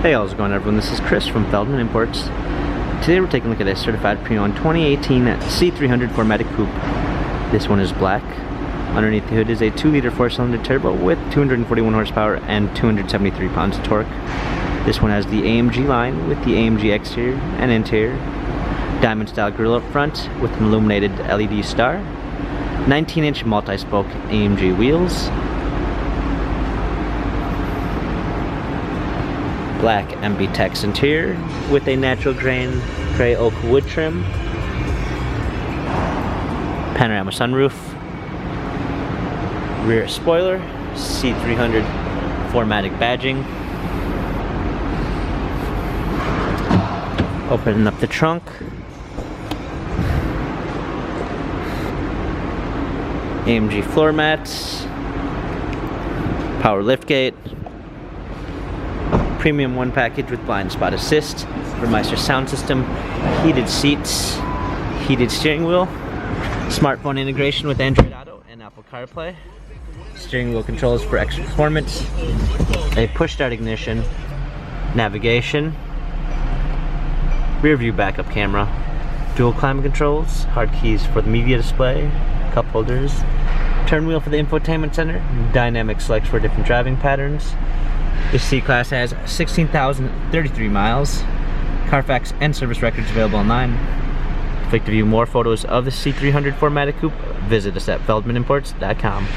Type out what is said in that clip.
Hey, how's it going, everyone? This is Chris from Feldmann Imports. Today we're taking a look at a certified pre-owned 2018 C300 4MATIC coupe. This one is black. Underneath the hood is a 2-liter 4-cylinder turbo with 241 horsepower and 273 pounds of torque. This one has the AMG line with the AMG exterior and interior, diamond style grille up front with an illuminated LED star, 19-inch multi-spoke AMG wheels, black MB-Tex interior with a natural grain gray oak wood trim, panorama sunroof, rear spoiler, C300 4MATIC badging. Opening up the trunk, AMG floor mats, power liftgate, premium one package with blind spot assist, Burmeister sound system, heated seats, heated steering wheel, smartphone integration with Android Auto and Apple CarPlay, steering wheel controls for extra performance, a push start ignition, navigation, rear view backup camera, dual climate controls, hard keys for the media display, cup holders, turn wheel for the infotainment center, dynamic selects for different driving patterns. This C-Class has 16,033 miles, Carfax and service records available online. If you'd like to view more photos of the C300 4MATIC coupe, visit us at feldmanimports.com.